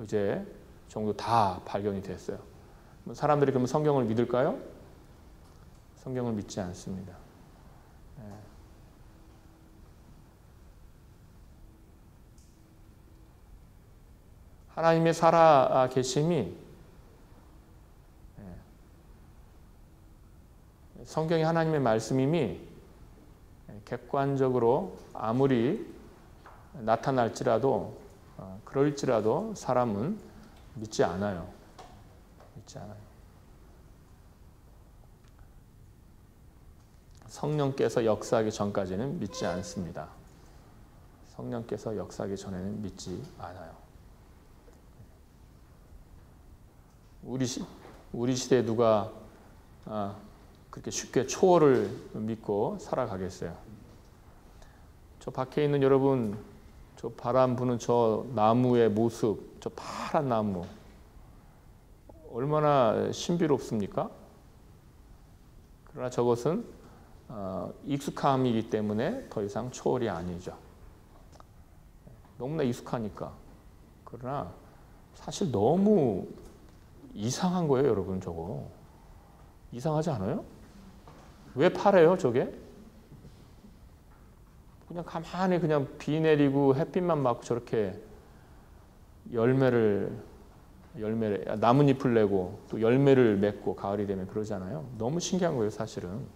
이제 정도 다 발견이 됐어요. 사람들이 그러면 성경을 믿을까요? 성경을 믿지 않습니다. 하나님의 살아 계심이 성경이 하나님의 말씀임이 객관적으로 아무리 나타날지라도 그럴지라도 사람은 믿지 않아요. 믿지 않아요. 성령께서 역사하기 전까지는 믿지 않습니다. 성령께서 역사하기 전에는 믿지 않아요. 우리 시대에 누가 그렇게 쉽게 초월을 믿고 살아가겠어요? 저 밖에 있는 여러분, 저 바람 부는 저 나무의 모습, 저 파란 나무 얼마나 신비롭습니까? 그러나 저것은 익숙함이기 때문에 더 이상 초월이 아니죠. 너무나 익숙하니까. 그러나 사실 너무 이상한 거예요, 여러분. 저거 이상하지 않아요? 왜 파래요, 저게? 그냥 가만히 그냥 비 내리고 햇빛만 맞고 저렇게 나뭇잎을 내고 또 열매를 맺고 가을이 되면 그러잖아요. 너무 신기한 거예요, 사실은.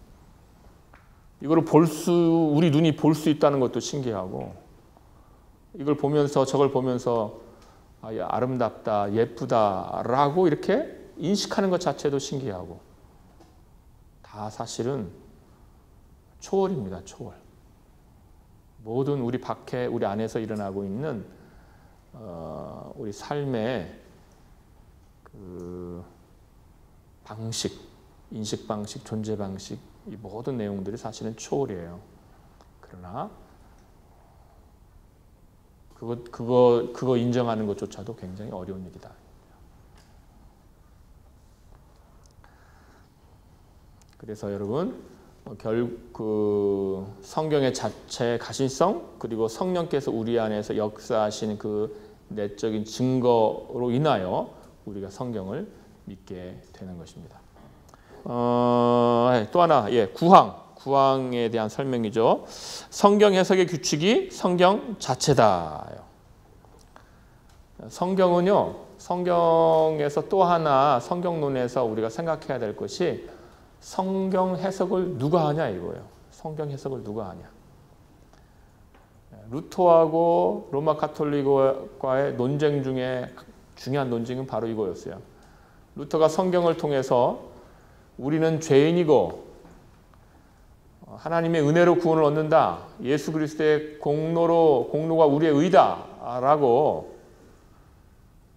이거를 우리 눈이 볼 수 있다는 것도 신기하고, 이걸 보면서 저걸 보면서 아름답다, 예쁘다라고 이렇게 인식하는 것 자체도 신기하고, 다 사실은 초월입니다, 초월. 모든 우리 밖에, 우리 안에서 일어나고 있는 우리 삶의 그 방식, 인식 방식, 존재 방식, 이 모든 내용들이 사실은 초월이에요. 그러나 그거 인정하는 것조차도 굉장히 어려운 일이다. 그래서 여러분, 그 성경의 자체의 가신성, 그리고 성령께서 우리 안에서 역사하신 그 내적인 증거로 인하여 우리가 성경을 믿게 되는 것입니다. 또 하나, 구항에 대한 설명이죠. 성경 해석의 규칙이 성경 자체다. 성경은요, 성경에서 또 하나 성경론에서 우리가 생각해야 될 것이 성경 해석을 누가 하냐 이거예요. 성경 해석을 누가 하냐. 루터하고 로마 가톨릭과의 논쟁 중에 중요한 논쟁은 바로 이거였어요. 루터가 성경을 통해서 우리는 죄인이고 하나님의 은혜로 구원을 얻는다. 예수 그리스도의 공로가 우리의 의다라고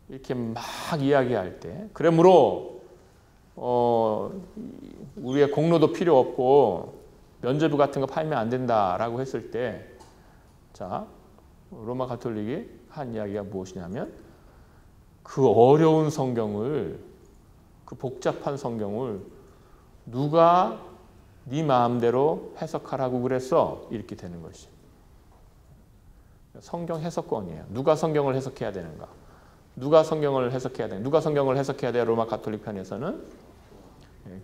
이렇게 막 이야기할 때, 그러므로 우리의 공로도 필요 없고 면죄부 같은 거 팔면 안 된다라고 했을 때, 자, 로마 가톨릭이 한 이야기가 무엇이냐면, 그 어려운 성경을, 그 복잡한 성경을 누가 네 마음대로 해석하라고 그랬어? 이렇게 되는 것이. 성경 해석권이에요. 누가 성경을 해석해야 되는가? 누가 성경을 해석해야 되는가? 누가 성경을 해석해야 돼요? 로마 가톨릭 편에서는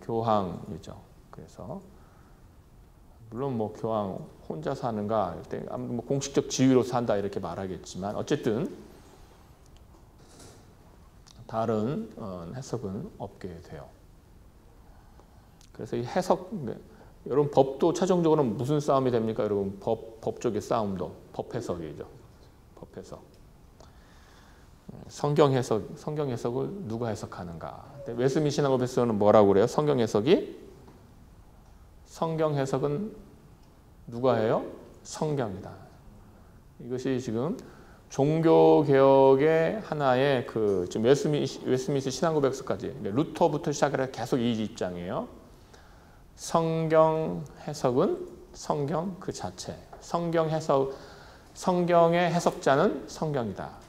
교황이죠. 그래서 물론 뭐 교황 혼자 사는가, 뭐 공식적 지위로 산다 이렇게 말하겠지만 어쨌든 다른 해석은 없게 돼요. 그래서 이 해석, 여러분 법도 최종적으로는 무슨 싸움이 됩니까? 여러분 법적인 싸움도 법 해석이죠. 법 해석. 성경 해석을 누가 해석하는가? 웨스민스터 시나고백서는 뭐라고 그래요? 성경 해석은 누가 해요? 성경이다. 이것이 지금 종교 개혁의 하나의 지금 웨스민스터 신앙고백서까지 루터부터 시작해서 계속 이 입장이에요. 성경 해석은 성경 그 자체. 성경의 해석자는 성경이다.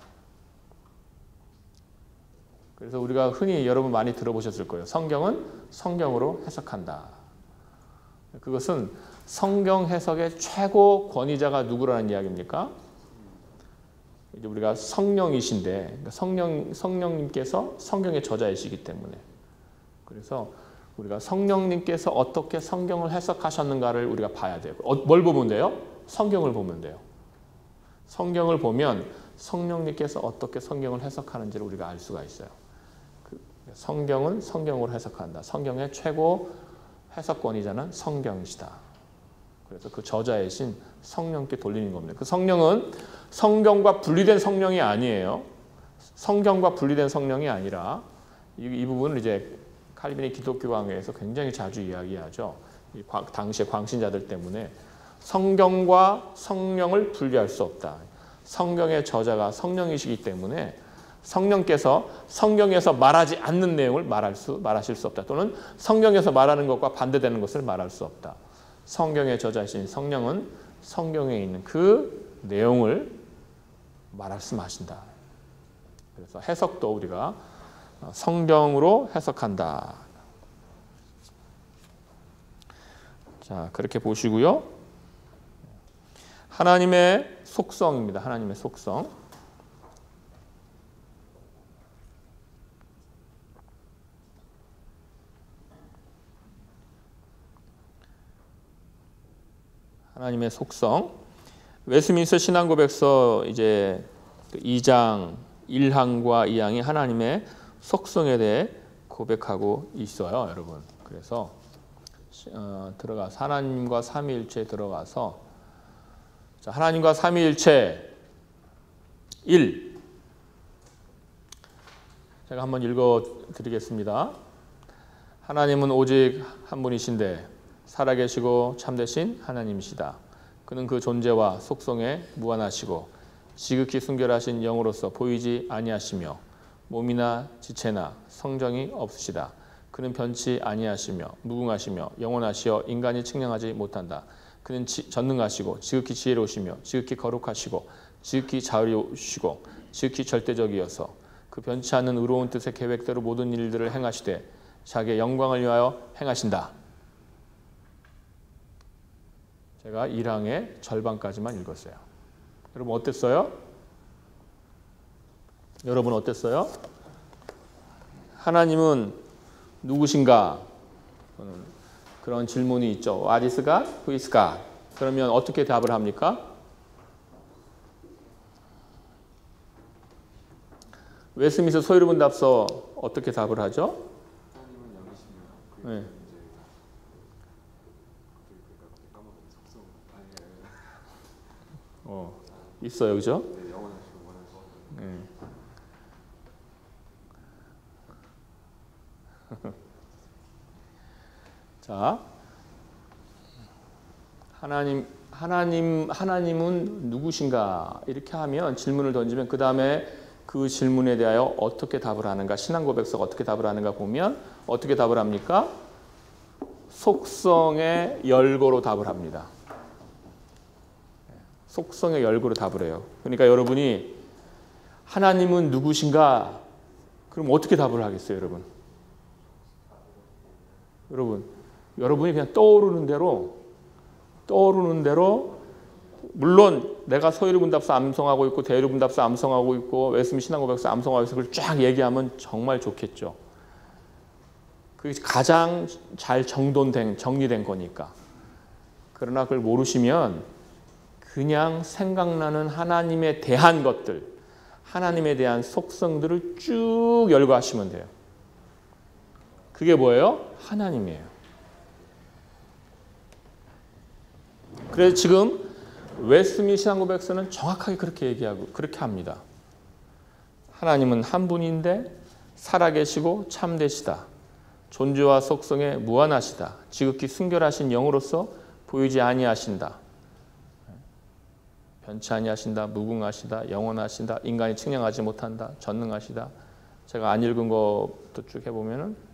그래서 우리가 흔히 여러분 많이 들어보셨을 거예요. 성경은 성경으로 해석한다. 그것은 성경 해석의 최고 권위자가 누구라는 이야기입니까? 이제 우리가 성령이신데, 성령님께서 성경의 저자이시기 때문에, 그래서 우리가 성령님께서 어떻게 성경을 해석하셨는가를 우리가 봐야 돼요. 뭘 보면 돼요? 성경을 보면 돼요. 성경을 보면 성령님께서 어떻게 성경을 해석하는지를 우리가 알 수가 있어요. 성경은 성경으로 해석한다. 성경의 최고 해석권이자는 성경이시다. 그래서 그 저자이신 성령께 돌리는 겁니다. 그 성령은 성경과 분리된 성령이 아니에요. 성경과 분리된 성령이 아니라 이 부분을 이제 칼빈의 기독교 강해에서 굉장히 자주 이야기하죠. 당시의 광신자들 때문에 성경과 성령을 분리할 수 없다. 성경의 저자가 성령이시기 때문에 성령께서 성경에서 말하지 않는 내용을 말하실 수 없다. 또는 성경에서 말하는 것과 반대되는 것을 말할 수 없다. 성경의 저자이신 성령은 성경에 있는 그 내용을 말씀하신다. 그래서 해석도 우리가 성경으로 해석한다. 자, 그렇게 보시고요. 하나님의 속성입니다. 하나님의 속성. 하나님의 속성. 웨스민스터 신앙고백서 이제 2장 1항과 2항이 하나님의 속성에 대해 고백하고 있어요, 여러분. 그래서 들어가서 하나님과 삼위일체에 들어가서 자, 하나님과 삼위일체 1 제가 한번 읽어 드리겠습니다. 하나님은 오직 한 분이신데 살아계시고 참되신 하나님이시다. 그는 그 존재와 속성에 무한하시고 지극히 순결하신 영으로서 보이지 아니하시며 몸이나 지체나 성정이 없으시다. 그는 변치 아니하시며 무궁하시며 영원하시어 인간이 측량하지 못한다. 그는 전능하시고 지극히 지혜로우시며 지극히 거룩하시고 지극히 자유로우시고 지극히 절대적이어서 그 변치 않는 의로운 뜻의 계획대로 모든 일들을 행하시되 자기의 영광을 위하여 행하신다. 제가 1항의 절반까지만 읽었어요. 여러분 어땠어요? 여러분 어땠어요? 하나님은 누구신가? 그런 질문이 있죠. What is God? Who is God? 그러면 어떻게 답을 합니까? 웨스민스터 소유문답서 어떻게 답을 하죠? 하나님은 영이시며 네. 있어요, 그죠? 네, 영원하시고 원하시고. 네. 자, 하나님은 누구신가? 이렇게 하면 질문을 던지면 그 다음에 그 질문에 대하여 어떻게 답을 하는가? 신앙고백서가 어떻게 답을 하는가 보면 어떻게 답을 합니까? 속성의 열거로 답을 합니다. 속성의 열거로 답을 해요. 그러니까 여러분이 하나님은 누구신가? 그럼 어떻게 답을 하겠어요, 여러분? 여러분이 그냥 떠오르는 대로 물론 내가 서유리문답서 암송하고 있고 대유리문답서 암송하고 있고 웨스민스터 신앙고백서 암송하고 있어 그걸 쫙 얘기하면 정말 좋겠죠. 그게 가장 잘 정리된 거니까. 그러나 그걸 모르시면 그냥 생각나는 하나님에 대한 것들, 하나님에 대한 속성들을 쭉 열거하시면 돼요. 그게 뭐예요? 하나님이에요. 그래서 지금 웨스민스터 신앙고백서는 정확하게 그렇게 얘기하고 그렇게 합니다. 하나님은 한 분인데 살아계시고 참되시다. 존재와 속성에 무한하시다. 지극히 순결하신 영으로서 보이지 아니하신다. 변치 아니하신다. 무궁하시다. 영원하신다. 인간이 측량하지 못한다. 전능하시다. 제가 안 읽은 것도 쭉 해보면은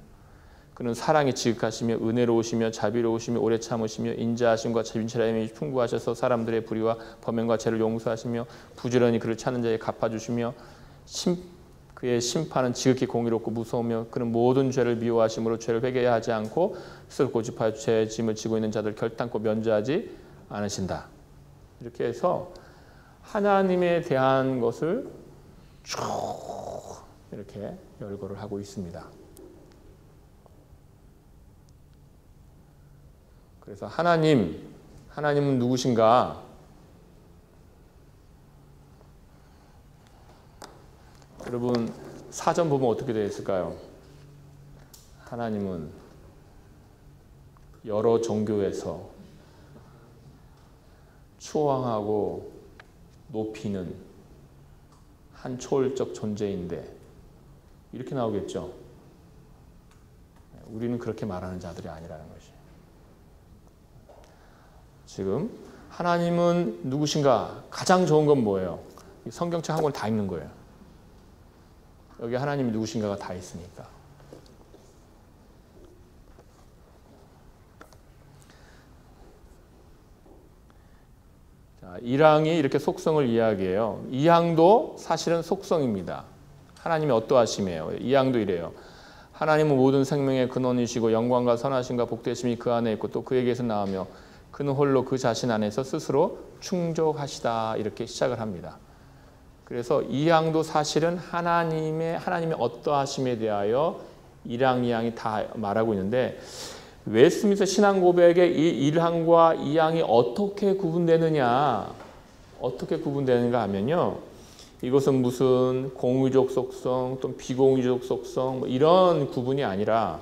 그는 사랑이 지극하시며 은혜로우시며 자비로우시며 오래 참으시며 인자하심과 진실함이 풍부하셔서 사람들의 불의와 범행과 죄를 용서하시며 부지런히 그를 찾는 자에게 갚아주시며 그의 심판은 지극히 공의롭고 무서우며 그는 모든 죄를 미워하심으로 죄를 회개하지 하지 않고 스스로 고집하여 죄의 짐을 지고 있는 자들 결단코 면제하지 않으신다. 이렇게 해서 하나님에 대한 것을 쭉 이렇게 열거를 하고 있습니다. 그래서 하나님은 누구신가? 여러분 사전 보면 어떻게 되어 있을까요? 하나님은 여러 종교에서 추앙하고 높이는 한 초월적 존재인데 이렇게 나오겠죠. 우리는 그렇게 말하는 자들이 아니라는 것이. 지금 하나님은 누구신가? 가장 좋은 건 뭐예요? 성경책 한 권 다 읽는 거예요. 여기 하나님이 누구신가가 다 있으니까. 자, 1항이 이렇게 속성을 이야기해요. 2항도 사실은 속성입니다. 하나님이 어떠하심이에요. 2항도 이래요. 하나님은 모든 생명의 근원이시고 영광과 선하심과 복되심이 그 안에 있고 또 그에게서 나오며 그는 홀로 그 자신 안에서 스스로 충족하시다. 이렇게 시작을 합니다. 그래서 2항도 사실은 하나님의 어떠하심에 대하여 1항, 2항이 다 말하고 있는데 웨스트민스터 신앙 고백의 이 1항과 2항이 어떻게 구분되느냐, 어떻게 구분되는가 하면요. 이것은 무슨 공의적 속성 또는 비공의적 속성 뭐 이런 구분이 아니라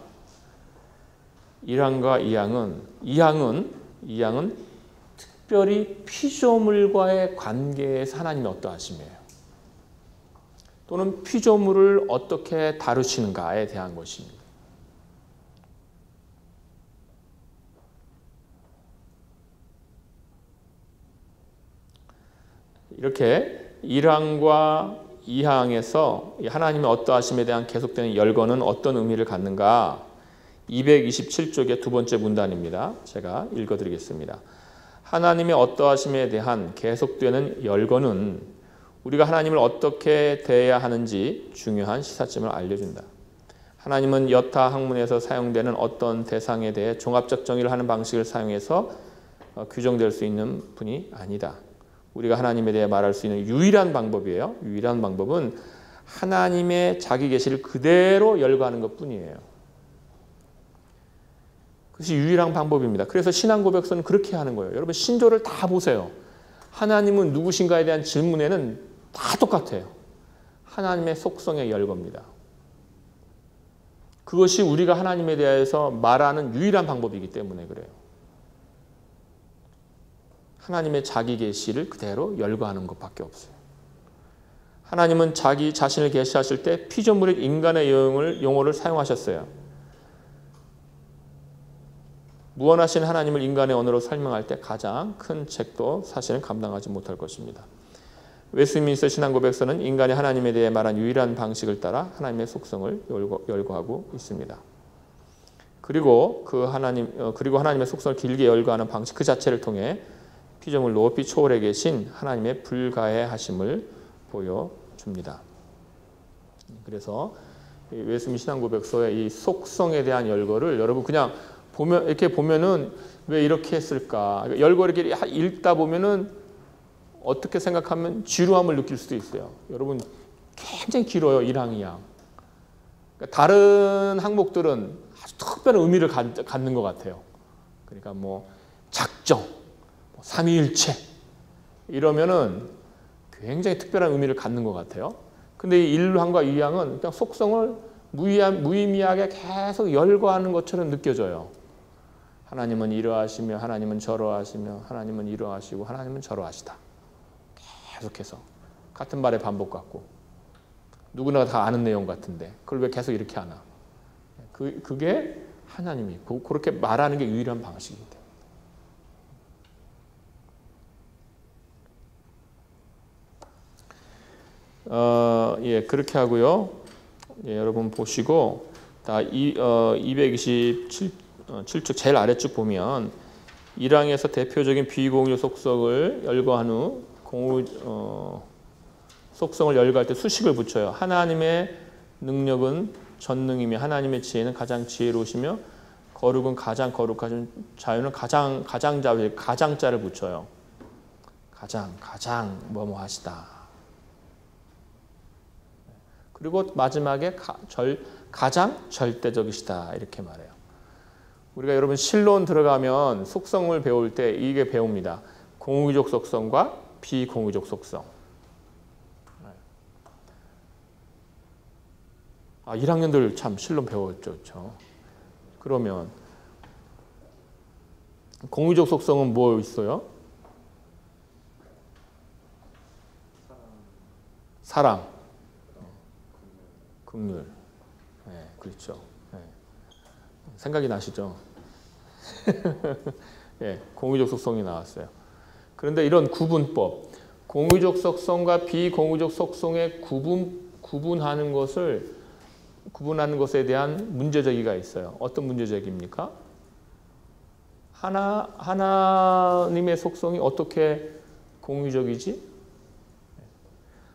1항과 2항은 특별히 피조물과의 관계에서 하나님이 어떠하심이에요. 또는 피조물을 어떻게 다루시는가에 대한 것입니다. 이렇게 1항과 2항에서 하나님의 어떠하심에 대한 계속되는 열거는 어떤 의미를 갖는가? 227쪽의 두 번째 문단입니다. 제가 읽어드리겠습니다. 하나님의 어떠하심에 대한 계속되는 열거는 우리가 하나님을 어떻게 대해야 하는지 중요한 시사점을 알려준다. 하나님은 여타 학문에서 사용되는 어떤 대상에 대해 종합적 정의를 하는 방식을 사용해서 규정될 수 있는 분이 아니다. 우리가 하나님에 대해 말할 수 있는 유일한 방법이에요. 유일한 방법은 하나님의 자기 계시를 그대로 열거하는 것뿐이에요. 그것이 유일한 방법입니다. 그래서 신앙 고백서는 그렇게 하는 거예요. 여러분 신조를 다 보세요. 하나님은 누구신가에 대한 질문에는 다 똑같아요. 하나님의 속성의 열거입니다. 그것이 우리가 하나님에 대해서 말하는 유일한 방법이기 때문에 그래요. 하나님의 자기 계시를 그대로 열거하는 것밖에 없어요. 하나님은 자기 자신을 계시하실 때 피조물의 인간의 용어를 사용하셨어요. 무언하신 하나님을 인간의 언어로 설명할 때 가장 큰 책도 사실은 감당하지 못할 것입니다. 웨스트민스터 신앙고백서는 인간이 하나님에 대해 말한 유일한 방식을 따라 하나님의 속성을 열거하고 있습니다. 그리고 하나님의 속성을 길게 열거하는 방식 그 자체를 통해 피조물 높이 초월해 계신 하나님의 불가해하심을 보여줍니다. 그래서 웨스트민스터 신앙고백서의 이 속성에 대한 열거를 여러분 그냥 이렇게 보면은 왜 이렇게 했을까? 열거 이렇게 읽다 보면은 어떻게 생각하면 지루함을 느낄 수도 있어요. 여러분 굉장히 길어요. 1항, 2항. 그러니까 다른 항목들은 아주 특별한 의미를 갖는 것 같아요. 그러니까 뭐 작정, 삼위일체 이러면은 굉장히 특별한 의미를 갖는 것 같아요. 근데 이 1항과 2항은 그냥 속성을 무의미하게 계속 열거하는 것처럼 느껴져요. 하나님은 이러하시며 하나님은 저러하시며 하나님은 이러하시고 하나님은 저러하시다. 계속해서 같은 말의 반복 같고 누구나 다 아는 내용 같은데 그걸 왜 계속 이렇게 하나? 그게 하나님이 그렇게 말하는 게 유일한 방식이기 때문에 그렇게 하고요. 여러분 보시고 다 227쪽 제일 아래쪽 보면 1항에서 대표적인 비공유 속성을 열거한 후 속성을 열거할 때 수식을 붙여요. 하나님의 능력은 전능이며 하나님의 지혜는 가장 지혜로우시며 거룩은 가장 거룩하신 자유는 가장자를 붙여요. 가장 뭐뭐 하시다. 그리고 마지막에 가장 절대적이시다 이렇게 말해요. 우리가 여러분 신론 들어가면 속성을 배울 때 이게 배웁니다. 공의적 속성과 비공의적 속성. 1학년들 참 신론 배웠죠. 그렇죠? 그러면 공의적 속성은 뭐 있어요? 사랑, 긍휼. 네, 그렇죠. 네. 생각이 나시죠? 네, 공의적 속성이 나왔어요. 그런데 이런 구분법, 공의적 속성과 비공의적 속성의 구분하는 것에 대한 문제제기가 있어요. 어떤 문제제기입니까? 하나님의 속성이 어떻게 공유적이지?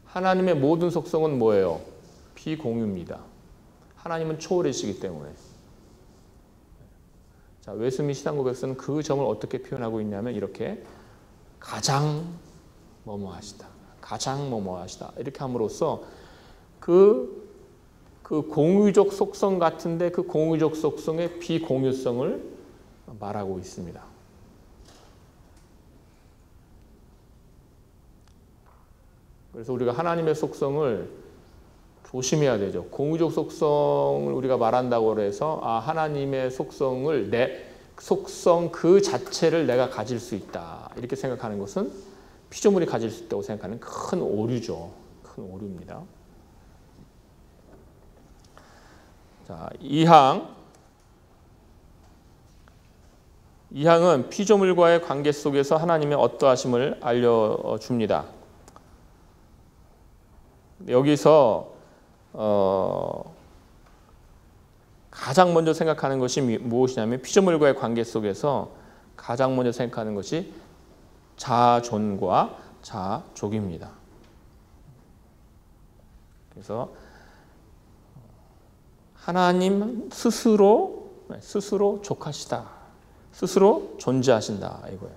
하나님의 모든 속성은 뭐예요? 비공유입니다. 하나님은 초월이시기 때문에. 자, 웨스미 시상고백서는 그 점을 어떻게 표현하고 있냐면 이렇게 가장 뭐뭐하시다. 가장 뭐뭐하시다. 이렇게 함으로써 그 공유적 속성 같은데 그 공유적 속성의 비공유성을 말하고 있습니다. 그래서 우리가 하나님의 속성을 조심해야 되죠. 공유적 속성을 우리가 말한다고 해서 하나님의 속성을 내 속성 그 자체를 내가 가질 수 있다. 이렇게 생각하는 것은 피조물이 가질 수 있다고 생각하는 큰 오류죠. 큰 오류입니다. 자, 2항은 피조물과의 관계 속에서 하나님의 어떠하심을 알려줍니다. 여기서 가장 먼저 생각하는 것이 무엇이냐면 피조물과의 관계 속에서 가장 먼저 생각하는 것이 자존과 자족입니다. 그래서 하나님 스스로 족하시다. 스스로 존재하신다 이거예요.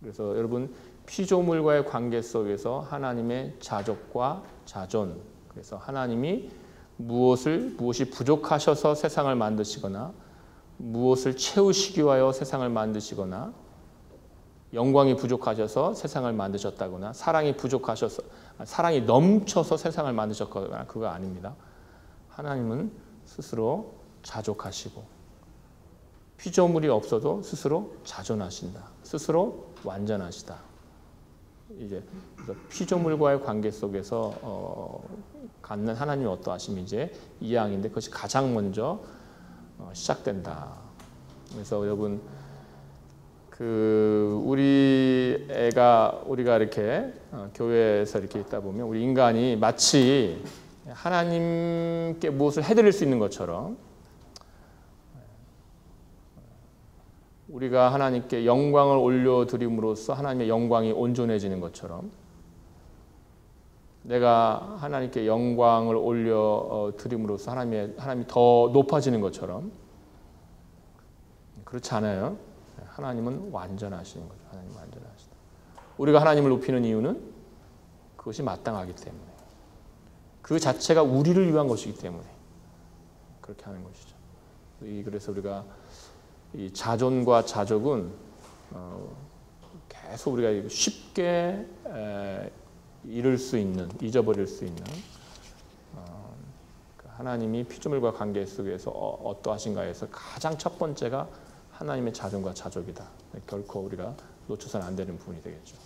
그래서 여러분 피조물과의 관계 속에서 하나님의 자족과 자존, 그래서 하나님이 무엇이 부족하셔서 세상을 만드시거나 무엇을 채우시기 위하여 세상을 만드시거나 영광이 부족하셔서 세상을 만드셨다거나 사랑이 넘쳐서 세상을 만드셨거나 그거 아닙니다. 하나님은 스스로 자족하시고 피조물이 없어도 스스로 자존하신다. 스스로 완전하시다. 이제 피조물과의 관계 속에서 갖는 하나님의 어떠하심이 이제 이항인데 그것이 가장 먼저 시작된다. 그래서 여러분 우리가 이렇게 교회에서 이렇게 있다 보면 우리 인간이 마치 하나님께 무엇을 해드릴 수 있는 것처럼 우리가 하나님께 영광을 올려드림으로써 하나님의 영광이 온전해지는 것처럼 내가 하나님께 영광을 올려드림으로써 하나님이 더 높아지는 것처럼 그렇지 않아요. 하나님은 완전하신 거죠. 하나님 완전하시다. 우리가 하나님을 높이는 이유는 그것이 마땅하기 때문에 그 자체가 우리를 위한 것이기 때문에 그렇게 하는 것이죠. 그래서 우리가 이 자존과 자족은 계속 우리가 쉽게 잊어버릴 수 있는 하나님이 피조물과 관계 속에서 어떠하신가에 서 가장 첫 번째가 하나님의 자존과 자족이다. 결코 우리가 놓쳐서는 안 되는 부분이 되겠죠.